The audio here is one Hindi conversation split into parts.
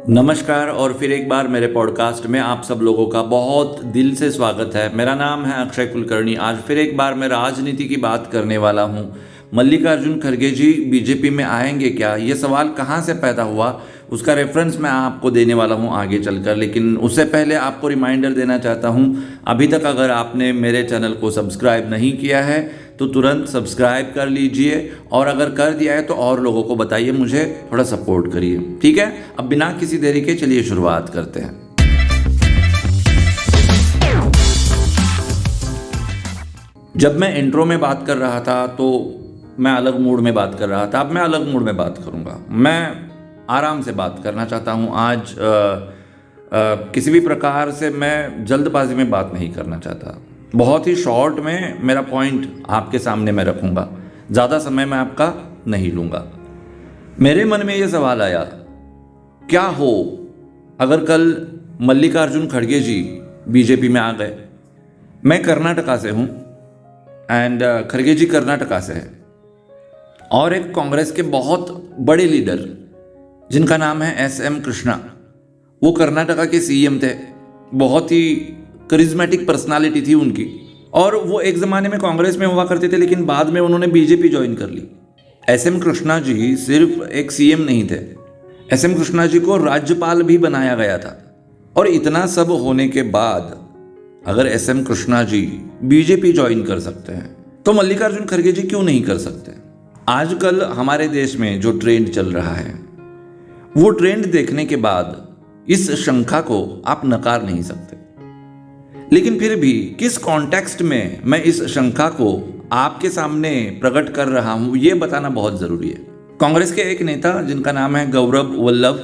नमस्कार और फिर एक बार मेरे पॉडकास्ट में आप सब लोगों का बहुत दिल से स्वागत है। मेरा नाम है अक्षय कुलकर्णी। आज फिर एक बार मैं राजनीति की बात करने वाला हूं। मल्लिकार्जुन खड़गे जी बीजेपी में आएंगे क्या, ये सवाल कहां से पैदा हुआ, उसका रेफरेंस मैं आपको देने वाला हूं आगे चलकर। लेकिन उससे पहले आपको रिमाइंडर देना चाहता हूं, अभी तक अगर आपने मेरे चैनल को सब्सक्राइब नहीं किया है तो तुरंत सब्सक्राइब कर लीजिए, और अगर कर दिया है तो और लोगों को बताइए, मुझे थोड़ा सपोर्ट करिए, ठीक है। अब बिना किसी देरी के चलिए शुरुआत करते हैं। जब मैं इंट्रो में बात कर रहा था तो मैं अलग मूड में बात कर रहा था, अब मैं अलग मूड में बात करूंगा। मैं आराम से बात करना चाहता हूं आज। किसी भी प्रकार से मैं जल्दबाजी में बात नहीं करना चाहता। बहुत ही शॉर्ट में मेरा पॉइंट आपके सामने मैं रखूंगा, ज़्यादा समय मैं आपका नहीं लूँगा। मेरे मन में ये सवाल आया, क्या हो अगर कल मल्लिकार्जुन खड़गे जी बीजेपी में आ गए। मैं कर्नाटका से हूँ एंड खड़गे जी कर्नाटका से है, और एक कांग्रेस के बहुत बड़े लीडर जिनका नाम है SM कृष्णा, वो कर्नाटका के CM थे। बहुत ही करिज्मेटिक पर्सनालिटी थी उनकी, और वो एक ज़माने में कांग्रेस में हुआ करते थे, लेकिन बाद में उन्होंने बीजेपी ज्वाइन कर ली। SM कृष्णा जी सिर्फ एक CM नहीं थे, SM कृष्णा जी को राज्यपाल भी बनाया गया था। और इतना सब होने के बाद अगर SM Krishna ji BJP join कर सकते हैं तो मल्लिकार्जुन खड़गे जी क्यों नहीं कर सकते। आजकल हमारे देश में जो ट्रेंड चल रहा है, वो ट्रेंड देखने के बाद इस शंका को आप नकार नहीं सकते। लेकिन फिर भी किस कॉन्टेक्स्ट में मैं इस शंका को आपके सामने प्रकट कर रहा हूं, ये बताना बहुत जरूरी है। कांग्रेस के एक नेता जिनका नाम है गौरव वल्लभ,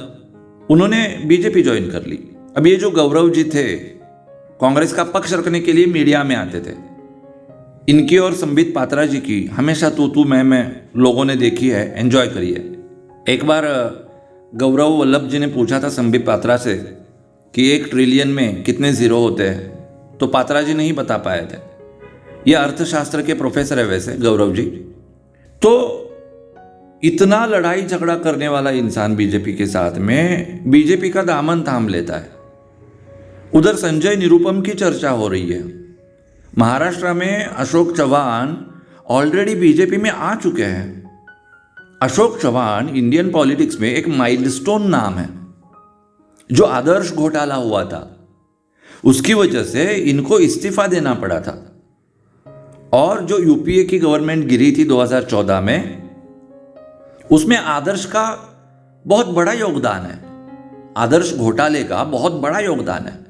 उन्होंने बीजेपी ज्वाइन कर ली। अब ये जो गौरव जी थे, कांग्रेस का पक्ष रखने के लिए मीडिया में आते थे। इनकी और संबित पात्रा जी की हमेशा तू मैं लोगों ने देखी है, एंजॉय करी है। एक बार गौरव वल्लभ जी ने पूछा था संबित पात्रा से कि 1 ट्रिलियन में कितने जीरो होते हैं, तो पात्रा जी नहीं बता पाए थे। ये अर्थशास्त्र के प्रोफेसर है वैसे गौरव जी। तो इतना लड़ाई झगड़ा करने वाला इंसान बीजेपी के साथ में बीजेपी का दामन थाम लेता है। उधर संजय निरुपम की चर्चा हो रही है। महाराष्ट्र में अशोक चव्हाण ऑलरेडी बीजेपी में आ चुके हैं। अशोक चव्हाण इंडियन पॉलिटिक्स में एक माइलस्टोन नाम है। जो आदर्श घोटाला हुआ था, उसकी वजह से इनको इस्तीफा देना पड़ा था, और जो UPA की गवर्नमेंट गिरी थी 2014 में, उसमें आदर्श का बहुत बड़ा योगदान है। आदर्श घोटाले का बहुत बड़ा योगदान है।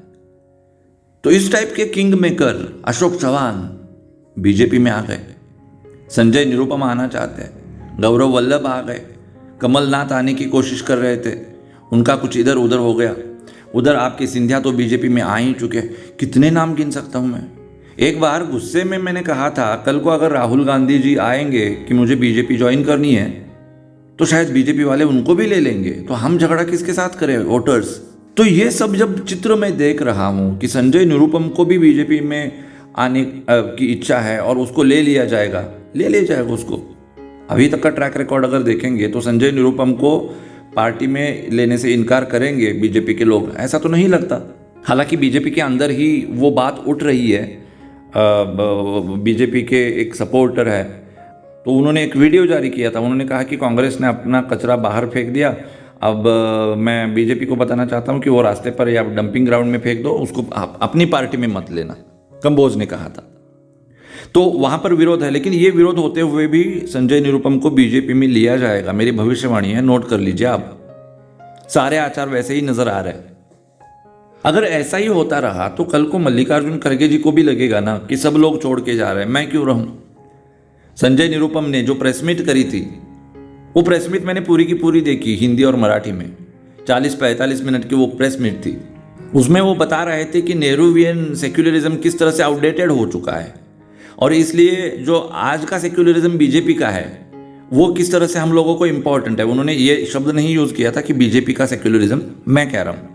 तो इस टाइप के king maker Ashok Chavan BJP में आ गए। संजय निरुपम आना चाहते हैं, गौरव वल्लभ आ गए, कमलनाथ आने की कोशिश कर रहे थे, उनका कुछ इधर उधर हो गया। उधर आपके सिंधिया तो बीजेपी में आ ही चुके। कितने नाम गिन सकता हूं मैं। एक बार गुस्से में मैंने कहा था, कल को अगर राहुल गांधी जी आएंगे कि मुझे बीजेपी ज्वाइन करनी है, तो शायद बीजेपी वाले उनको भी ले लेंगे, तो हम झगड़ा किसके साथ करें, वोटर्स। तो ये सब जब चित्र में देख रहा हूं कि संजय निरुपम को भी बीजेपी में आने की इच्छा है और उसको ले लिया जाएगा, ले लिया जाएगा उसको। अभी तक का ट्रैक रिकॉर्ड अगर देखेंगे तो संजय निरुपम को पार्टी में लेने से इनकार करेंगे बीजेपी के लोग, ऐसा तो नहीं लगता। हालांकि बीजेपी के अंदर ही वो बात उठ रही है। बीजेपी के एक सपोर्टर है, तो उन्होंने एक वीडियो जारी किया था। उन्होंने कहा कि कांग्रेस ने अपना कचरा बाहर फेंक दिया, अब मैं बीजेपी को बताना चाहता हूं कि वो रास्ते पर या डंपिंग ग्राउंड में फेंक दो, उसको अपनी पार्टी में मत लेना, कंबोज ने कहा था। तो वहां पर विरोध है, लेकिन ये विरोध होते हुए भी संजय निरुपम को बीजेपी में लिया जाएगा। मेरी भविष्यवाणी है, नोट कर लीजिए आप। सारे आचार वैसे ही नजर आ रहे हैं। अगर ऐसा ही होता रहा तो कल को मल्लिकार्जुन खड़गे जी को भी लगेगा ना कि सब लोग छोड़ के जा रहे हैं, मैं क्यों रहूं। संजय निरुपम ने जो प्रेस मीट करी थी, वो प्रेस मीट मैंने पूरी की पूरी देखी, हिंदी और मराठी में। 40-45 मिनट की वो प्रेस मीट थी। उसमें वो बता रहे थे कि नेहरूवियन सेक्युलरिज्म किस तरह से आउटडेटेड हो चुका है, और इसलिए जो आज का सेक्युलरिज्म बीजेपी का है वो किस तरह से हम लोगों को इंपॉर्टेंट है। उन्होंने ये शब्द नहीं यूज किया था कि बीजेपी का सेक्युलरिज्म, मैं कह रहा हूं।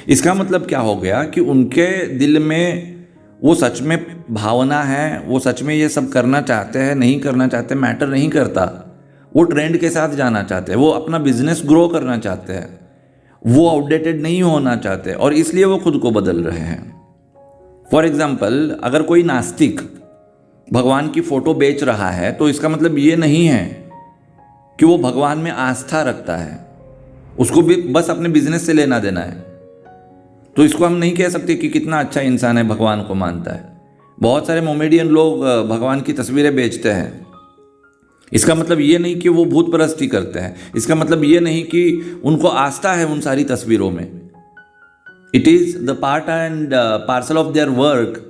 इसका मतलब क्या हो गया कि उनके दिल में वो सच में भावना है, वो सच में ये सब करना चाहते हैं, नहीं करना चाहते मैटर नहीं करता। वो ट्रेंड के साथ जाना चाहते हैं, वो अपना बिजनेस ग्रो करना चाहते हैं। वो आउटडेटेड नहीं होना चाहते और इसलिए वो खुद को बदल रहे हैं। फॉर एग्जाम्पल, अगर कोई नास्तिक भगवान की फोटो बेच रहा है तो इसका मतलब ये नहीं है कि वो भगवान में आस्था रखता है, उसको भी बस अपने बिजनेस से लेना देना है। तो इसको हम नहीं कह सकते कि कितना अच्छा इंसान है, भगवान को मानता है। बहुत सारे मोमेडियन लोग भगवान की तस्वीरें बेचते हैं। इसका मतलब ये नहीं कि वो भूत परस्ती करते हैं, इसका मतलब ये नहीं कि उनको आस्था है उन सारी तस्वीरों में। It is the part and parcel of their work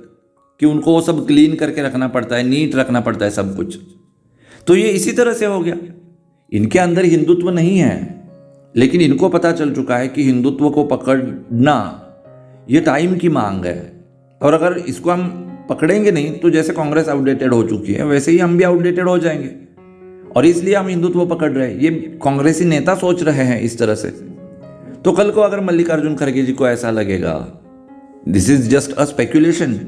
कि उनको वो सब क्लीन करके रखना पड़ता है, नीट रखना पड़ता है सब कुछ। तो ये इसी तरह से हो गया। इनके अंदर हिंदुत्व नहीं है, लेकिन इनको पता चल चुका है कि हिंदुत्व को पकड़ना ये टाइम की मांग है, और अगर इसको हम पकड़ेंगे नहीं तो जैसे कांग्रेस आउटडेटेड हो चुकी है वैसे ही हम भी आउटडेटेड हो जाएंगे, और इसलिए हम हिंदुत्व पकड़ रहे हैं। ये कांग्रेसी नेता सोच रहे हैं इस तरह से। तो कल को अगर मल्लिकार्जुन खड़गे जी को ऐसा लगेगा, this is just a speculation,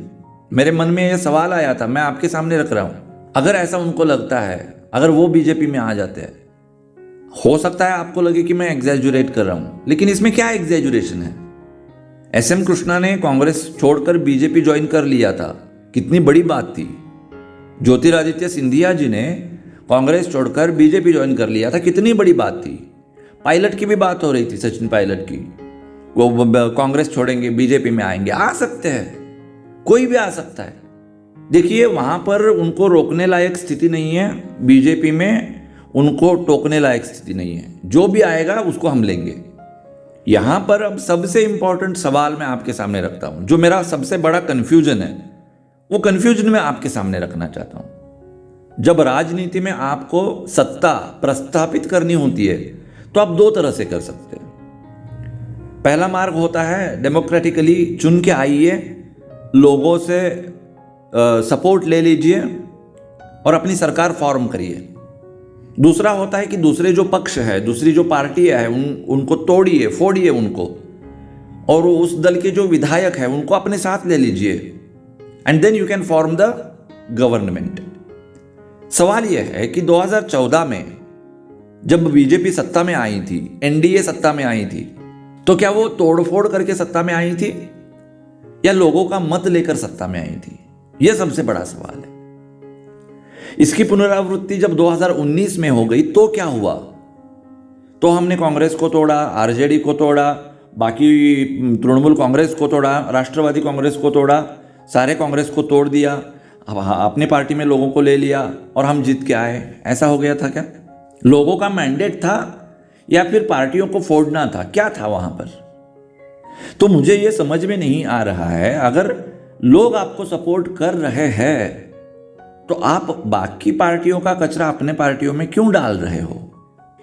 मेरे मन में यह सवाल आया था, मैं आपके सामने रख रहा हूं। अगर ऐसा उनको लगता है, अगर वो बीजेपी में आ जाते हैं, हो सकता है आपको लगे कि मैं एग्जैजुरेट कर रहा हूं, लेकिन इसमें क्या एग्जैजुरेशन है? एसएम कृष्णा ने कांग्रेस छोड़कर बीजेपी ज्वाइन कर लिया था, कितनी बड़ी बात थी। ज्योतिरादित्य सिंधिया जी ने कांग्रेस छोड़कर बीजेपी ज्वाइन कर लिया था, कितनी बड़ी बात थी। पायलट की भी बात हो रही थी, सचिन पायलट की, वो कांग्रेस छोड़ेंगे बीजेपी में आएंगे। आ सकते हैं, कोई भी आ सकता है। देखिए, वहां पर उनको रोकने लायक स्थिति नहीं है, बीजेपी में उनको टोकने लायक स्थिति नहीं है। जो भी आएगा उसको हम लेंगे। यहां पर अब सबसे इंपॉर्टेंट सवाल मैं आपके सामने रखता हूं, जो मेरा सबसे बड़ा कंफ्यूजन है, वो कंफ्यूजन मैं आपके सामने रखना चाहता हूं। जब राजनीति में आपको सत्ता प्रस्थापित करनी होती है तो आप दो तरह से कर सकते हैं। पहला मार्ग होता है डेमोक्रेटिकली चुन के आइए, लोगों से सपोर्ट ले लीजिए और अपनी सरकार फॉर्म करिए। दूसरा होता है कि दूसरे जो पक्ष है, दूसरी जो पार्टियां है, उनको तोड़िए, फोड़िए उनको, और उस दल के जो विधायक है उनको अपने साथ ले लीजिए, and then you can form the government. सवाल यह है कि 2014 में जब बीजेपी सत्ता में आई थी, एनडीए सत्ता में आई थी, तो क्या वो तोड़फोड़ करके सत्ता में आई थी या लोगों का मत लेकर सत्ता में आई थी? यह सबसे बड़ा सवाल है। इसकी पुनरावृत्ति जब 2019 में हो गई तो क्या हुआ? तो हमने कांग्रेस को तोड़ा, आरजेडी को तोड़ा, बाकी तृणमूल कांग्रेस को तोड़ा, राष्ट्रवादी कांग्रेस को तोड़ा, सारे कांग्रेस को तोड़ दिया, अब अपनी पार्टी में लोगों को ले लिया और हम जीत के आए। ऐसा हो गया था क्या? लोगों का मैंडेट था या फिर पार्टियों को फोड़ना था? क्या था वहां पर? तो मुझे यह समझ में नहीं आ रहा है, अगर लोग आपको सपोर्ट कर रहे हैं तो आप बाकी पार्टियों का कचरा अपने पार्टियों में क्यों डाल रहे हो?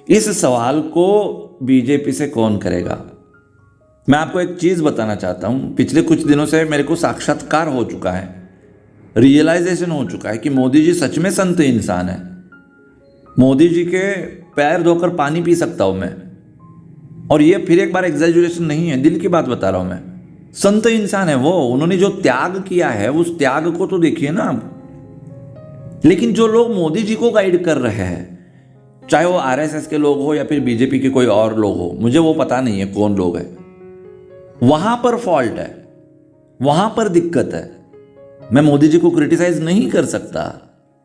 इस सवाल को बीजेपी से कौन करेगा? मैं आपको एक चीज बताना चाहता हूं, पिछले कुछ दिनों से मेरे को साक्षात्कार हो चुका है, रियलाइजेशन हो चुका है कि मोदी जी सच में संत इंसान है। मोदी जी के पैर धोकर पानी पी सकता हूं मैं, और ये फिर एक बार एग्जैजुरेशन नहीं है, दिल की बात बता रहा हूं मैं। संत इंसान है वो, उन्होंने जो त्याग किया है उस त्याग को तो देखिए ना आप। लेकिन जो लोग मोदी जी को गाइड कर रहे हैं, चाहे वो आरएसएस के लोग हो या फिर बीजेपी के कोई और लोग हो, मुझे वो पता नहीं है कौन लोग है, वहां पर फॉल्ट है, वहां पर दिक्कत है। मैं मोदी जी को क्रिटिसाइज नहीं कर सकता,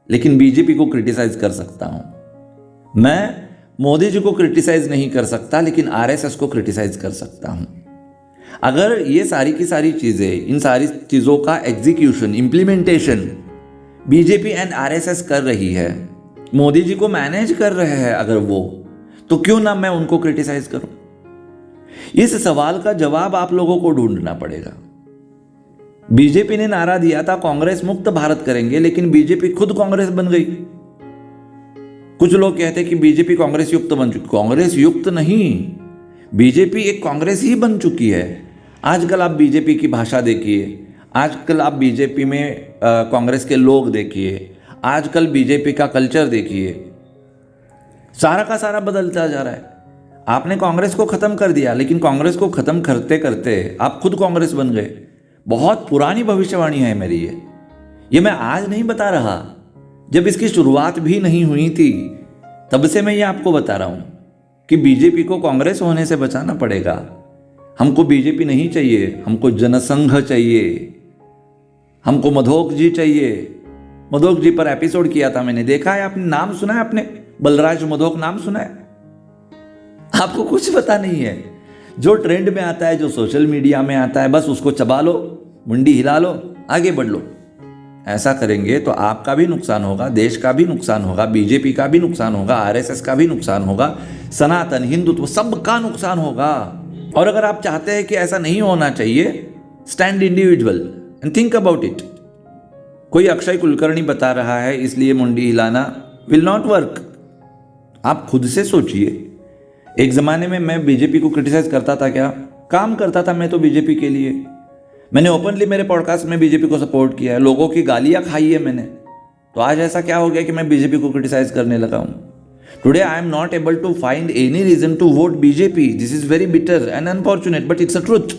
लेकिन बीजेपी को क्रिटिसाइज कर सकता हूं। मैं मोदी जी को क्रिटिसाइज नहीं कर सकता, लेकिन आरएसएस को क्रिटिसाइज कर सकता हूं। अगर ये सारी की सारी चीजें, इन सारी चीजों का execution, implementation BJP and RSS कर रही है, मोदी जी को मैनेज कर रहे हैं अगर वो, तो क्यों ना मैं उनको क्रिटिसाइज करूं? इस सवाल का जवाब आप लोगों को ढूंढना पड़ेगा। बीजेपी ने नारा दिया था कांग्रेस मुक्त भारत करेंगे, लेकिन बीजेपी खुद कांग्रेस बन गई। कुछ लोग कहते हैं कि बीजेपी कांग्रेस युक्त बन चुकी। कांग्रेस युक्त नहीं, बीजेपी एक कांग्रेस ही बन चुकी है। आजकल आप बीजेपी की भाषा देखिए, आजकल आप बीजेपी में कांग्रेस के लोग देखिए, आजकल बीजेपी का कल्चर देखिए, सारा का सारा बदलता जा रहा है। आपने कांग्रेस को खत्म कर दिया, लेकिन कांग्रेस को खत्म करते करते आप खुद कांग्रेस बन गए। बहुत पुरानी भविष्यवाणी है मेरी ये मैं आज नहीं बता रहा, जब इसकी शुरुआत भी नहीं हुई थी तब से मैं ये आपको बता रहा हूं। कि बीजेपी को कांग्रेस होने से बचाना पड़ेगा। हमको बीजेपी नहीं चाहिए, हमको जनसंघ चाहिए, हमको मधोक जी चाहिए। मधोक जी पर एपिसोड किया था मैंने, देखा है आपने? नाम सुना है आपने? बलराज मधोक नाम सुना है? आपको कुछ पता नहीं है। जो ट्रेंड में आता है, जो सोशल मीडिया में आता है, बस उसको चबा लो, मुंडी हिला लो, आगे बढ़ लो। ऐसा करेंगे तो आपका भी नुकसान होगा, देश का भी नुकसान होगा, बीजेपी का भी नुकसान होगा, आरएसएस का भी नुकसान होगा, सनातन हिंदुत्व सबका नुकसान होगा। और अगर आप चाहते हैं कि ऐसा नहीं होना चाहिए, stand individual and think about it. कोई अक्षय कुलकर्णी बता रहा है इसलिए मुंडी हिलाना विल नॉट वर्क। आप खुद से सोचिए। एक जमाने में मैं बीजेपी को क्रिटिसाइज करता था क्या? काम करता था मैं तो बीजेपी के लिए। मैंने ओपनली मेरे पॉडकास्ट में बीजेपी को सपोर्ट किया है, लोगों की गालियां खाई है मैंने। तो आज ऐसा क्या हो गया कि मैं बीजेपी को क्रिटिसाइज करने लगा हूं? Today I am not able to find any reason to vote BJP. This is very bitter and unfortunate but it's a truth.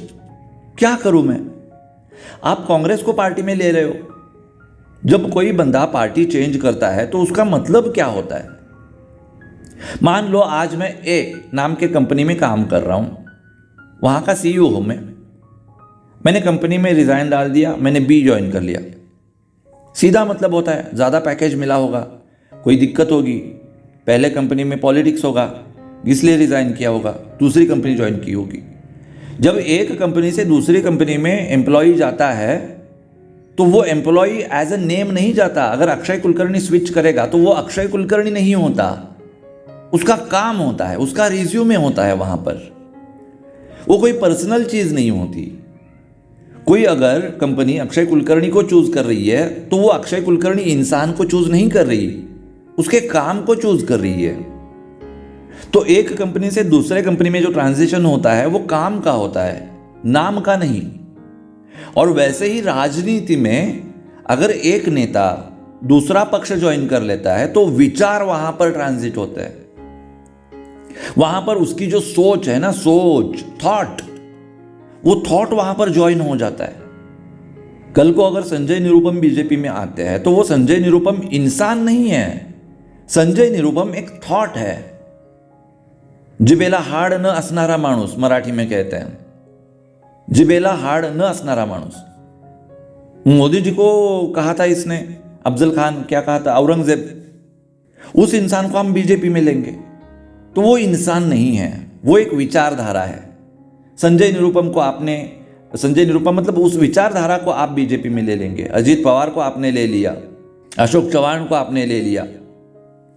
क्या करूं मैं? आप कांग्रेस को पार्टी में ले रहे हो। जब कोई बंदा पार्टी चेंज करता है तो उसका मतलब क्या होता है? मान लो आज मैं ए नाम के कंपनी में काम कर रहा हूं, वहां का सीईओ हूं मैंने कंपनी में रिजाइन डाल दिया, मैंने बी ज्वाइन कर लिया। सीधा मतलब होता है ज़्यादा पैकेज मिला होगा, कोई दिक्कत होगी, पहले कंपनी में पॉलिटिक्स होगा, इसलिए रिजाइन किया होगा, दूसरी कंपनी ज्वाइन की होगी। जब एक कंपनी से दूसरी कंपनी में एम्प्लॉय जाता है तो वो एम्प्लॉय एज अ नेम नहीं जाता। अगर अक्षय कुलकर्णी स्विच करेगा तो वो अक्षय कुलकर्णी नहीं होता, उसका काम होता है, उसका रिज्यूमे होता है वहां पर। वो कोई पर्सनल चीज नहीं होती। कोई अगर कंपनी अक्षय कुलकर्णी को चूज कर रही है तो वो अक्षय कुलकर्णी इंसान को चूज नहीं कर रही, उसके काम को चूज कर रही है। तो एक कंपनी से दूसरे कंपनी में जो ट्रांजिशन होता है वो काम का होता है, नाम का नहीं। और वैसे ही राजनीति में अगर एक नेता दूसरा पक्ष ज्वाइन कर लेता है तो विचार वहां पर ट्रांजिट होता है, वहां पर उसकी जो सोच है ना, सोच, थॉट, वो थॉट वहां पर ज्वाइन हो जाता है। कल को अगर संजय निरुपम बीजेपी में आते हैं तो वो संजय निरुपम इंसान नहीं है, संजय निरुपम एक थॉट है। जिबेला हाड न असणारा माणूस मराठी में कहते हैं, जिबेला हाड न असणारा माणूस। मोदी जी को कहा था इसने, अफजल खान क्या कहा था, औरंगजेब। उस इंसान को हम बीजेपी में लेंगे तो वो इंसान नहीं है, वो एक विचारधारा है। संजय निरुपम को आपने, संजय निरुपम मतलब उस विचारधारा को आप बीजेपी में ले लेंगे। अजीत पवार को आपने ले लिया, अशोक चव्हाण को आपने ले लिया,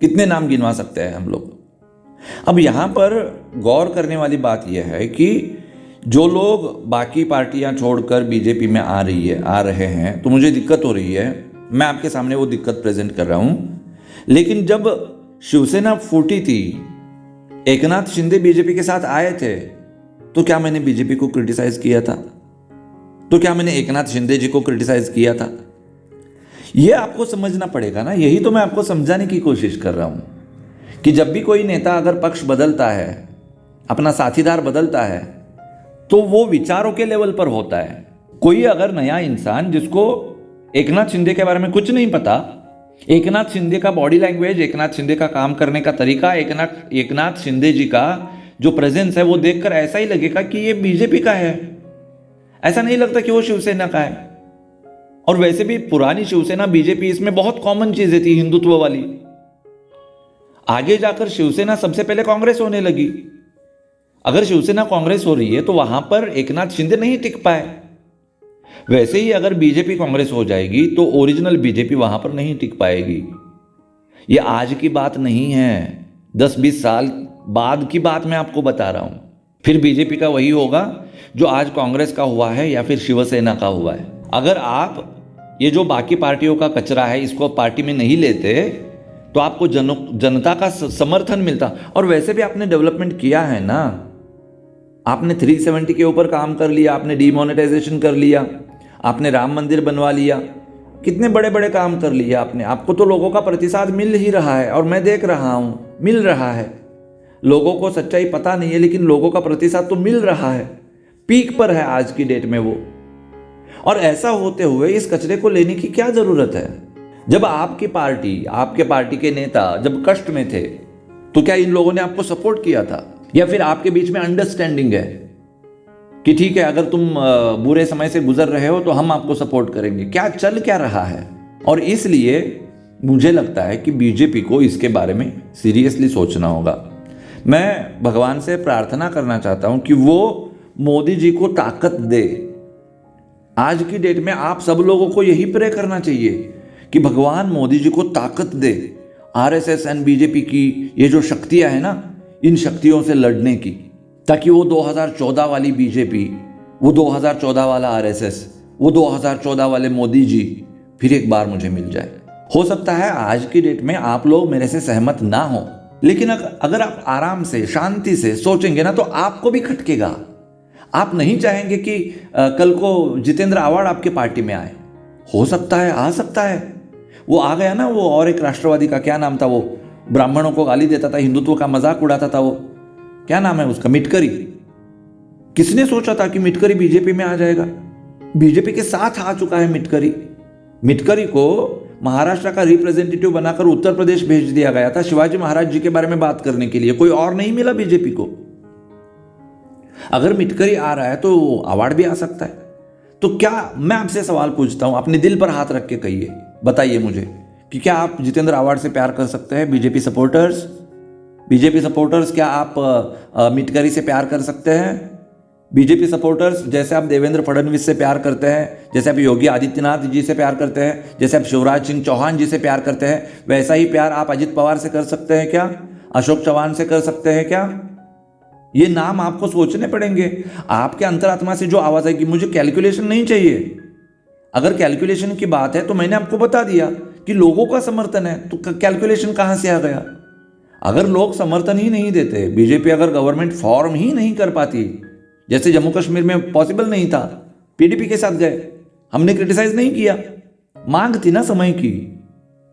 कितने नाम गिनवा सकते हैं हम लोग। अब यहां पर गौर करने वाली बात यह है कि जो लोग बाकी पार्टियां छोड़कर बीजेपी में आ रहे हैं तो मुझे दिक्कत हो रही है, मैं आपके सामने वो दिक्कत प्रेजेंट कर रहा हूं। लेकिन जब शिवसेना फूटी थी, एकनाथ शिंदे बीजेपी के साथ आए थे, तो क्या मैंने बीजेपी को क्रिटिसाइज किया था? तो क्या मैंने एकनाथ शिंदे जी को क्रिटिसाइज किया था? यह आपको समझना पड़ेगा ना। यही तो मैं आपको समझाने की कोशिश कर रहा हूं कि जब भी कोई नेता अगर पक्ष बदलता है, अपना साथीदार बदलता है, तो वो विचारों के लेवल पर होता है। कोई अगर नया इंसान जिसको एकनाथ शिंदे के बारे में कुछ नहीं पता, एकनाथ शिंदे का बॉडी लैंग्वेज, एकनाथ शिंदे का काम करने का तरीका, एकनाथ शिंदे जी का जो प्रेजेंस है वो देखकर ऐसा ही लगेगा कि ये बीजेपी का है, ऐसा नहीं लगता कि वो शिवसेना का है। और वैसे भी पुरानी शिवसेना बीजेपी, इसमें बहुत कॉमन चीजें थी हिंदुत्व वाली। आगे जाकर शिवसेना सबसे पहले कांग्रेस होने लगी। अगर शिवसेना कांग्रेस हो रही है तो वहां पर एकनाथ शिंदे नहीं टिक पाए। वैसे ही अगर बीजेपी कांग्रेस हो जाएगी तो ओरिजिनल बीजेपी वहां पर नहीं टिक पाएगी। ये आज की बात नहीं है, 10-20 साल बाद की बात मैं आपको बता रहा हूं। फिर बीजेपी का वही होगा जो आज कांग्रेस का हुआ है या फिर शिवसेना का हुआ है। अगर आप ये जो बाकी पार्टियों का कचरा है इसको पार्टी में नहीं लेते तो आपको जनता का समर्थन मिलता। और वैसे भी आपने डेवलपमेंट किया है ना, आपने 370 के ऊपर काम कर लिया, आपने डीमोनेटाइजेशन कर लिया, आपने राम मंदिर बनवा लिया, कितने बड़े बड़े काम कर लिए आपने। आपको तो लोगों का प्रतिसाद मिल ही रहा है और मैं देख रहा हूं, मिल रहा है। लोगों को सच्चाई पता नहीं है लेकिन लोगों का प्रतिसाद तो मिल रहा है, पीक पर है आज की डेट में वो। और ऐसा होते हुए इस कचरे को लेने की क्या जरूरत है? जब आपकी पार्टी, आपके पार्टी के नेता जब कष्ट में थे, तो क्या इन लोगों ने आपको सपोर्ट किया था, या फिर आपके बीच में अंडरस्टैंडिंग है कि ठीक है अगर तुम बुरे समय से गुजर रहे हो तो हम आपको सपोर्ट करेंगे? क्या चल क्या रहा है? और इसलिए मुझे लगता है कि बीजेपी को इसके बारे में सीरियसली सोचना होगा। मैं भगवान से प्रार्थना करना चाहता हूं कि वो मोदी जी को ताकत दे। आज की डेट में आप सब लोगों को यही प्रे करना चाहिए कि भगवान मोदी जी को ताकत दे आरएसएस एंड बीजेपी की ये जो शक्तियां हैं ना, इन शक्तियों से लड़ने की, ताकि वो 2014 वाली बीजेपी, वो 2014 वाला आरएसएस, वो 2014 वाले मोदी जी फिर एक बार मुझे मिल जाए। हो सकता है आज की डेट में आप लोग मेरे से सहमत ना हो, लेकिन अगर आप आराम से शांति से सोचेंगे ना तो आपको भी खटकेगा। आप नहीं चाहेंगे कि कल को जितेंद्र आवाड़ आपके पार्टी में आए। हो सकता है, आ सकता है। वो आ गया ना, वो और एक राष्ट्रवादी का क्या नाम था, वो ब्राह्मणों को गाली देता था, हिंदुत्व का मजाक उड़ाता था, वो क्या नाम है उसका, मिटकरी। किसने सोचा था कि मिटकरी बीजेपी में आ जाएगा? बीजेपी के साथ आ चुका है मिटकरी। मिटकरी को महाराष्ट्र का रिप्रेजेंटेटिव बनाकर उत्तर प्रदेश भेज दिया गया था शिवाजी महाराज जी के बारे में बात करने के लिए। कोई और नहीं मिला बीजेपी को। अगर मिटकरी आ रहा है तो अवार्ड भी आ सकता है। तो क्या, मैं आपसे सवाल पूछता हूं, अपने दिल पर हाथ रख के कहिए, बताइए मुझे कि क्या आप जितेंद्र आवाड़ से प्यार कर सकते हैं? बीजेपी सपोर्टर्स, क्या आप मिटकरी से प्यार कर सकते हैं? बीजेपी सपोर्टर्स, जैसे आप देवेंद्र फडणवीस से प्यार करते हैं, जैसे आप योगी आदित्यनाथ जी से प्यार करते हैं, जैसे आप शिवराज सिंह चौहान जी से प्यार करते हैं, वैसा ही प्यार आप अजित पवार से कर सकते हैं क्या? अशोक चौहान से कर सकते हैं क्या? ये नाम आपको सोचने पड़ेंगे। आपके अंतरात्मा से जो आवाज है कि मुझे कैलकुलेशन नहीं चाहिए। अगर कैलकुलेशन की बात है तो मैंने आपको बता दिया कि लोगों का समर्थन है, तो कैलकुलेशन कहां से आ गया? अगर लोग समर्थन ही नहीं देते, बीजेपी अगर गवर्नमेंट फॉर्म ही नहीं कर पाती, जैसे जम्मू कश्मीर में पॉसिबल नहीं था, पीडीपी के साथ गए, हमने क्रिटिसाइज नहीं किया, मांग थी ना समय की,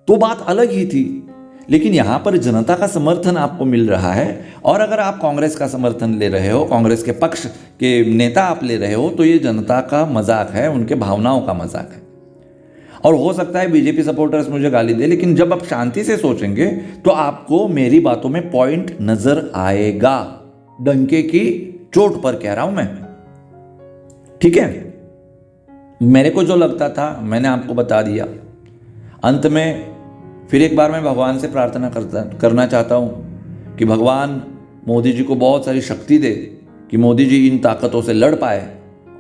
तो बात अलग ही थी। लेकिन यहां पर जनता का समर्थन आपको मिल रहा है, और अगर आप कांग्रेस का समर्थन ले रहे हो, कांग्रेस के पक्ष के नेता आप ले रहे हो, तो ये जनता का मजाक है, उनके भावनाओं का मजाक है। और हो सकता है बीजेपी सपोर्टर्स मुझे गाली दे, लेकिन जब आप शांति से सोचेंगे तो आपको मेरी बातों में पॉइंट नजर आएगा। डंके की चोट पर कह रहा हूं मैं, ठीक है? मेरे को जो लगता था मैंने आपको बता दिया। अंत में फिर एक बार मैं भगवान से प्रार्थना करना चाहता हूं कि भगवान मोदी जी को बहुत सारी शक्ति दे कि मोदी जी इन ताकतों से लड़ पाए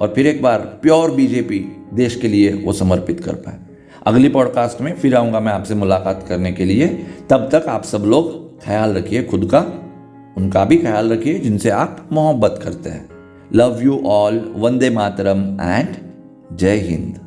और फिर एक बार प्योर बीजेपी देश के लिए वो समर्पित कर पाए। अगली पॉडकास्ट में फिर आऊँगा मैं आपसे मुलाकात करने के लिए। तब तक आप सब लोग ख्याल रखिए खुद का, उनका भी ख्याल रखिए जिनसे आप मोहब्बत करते हैं। Love you all, Vande Mataram and जय हिंद।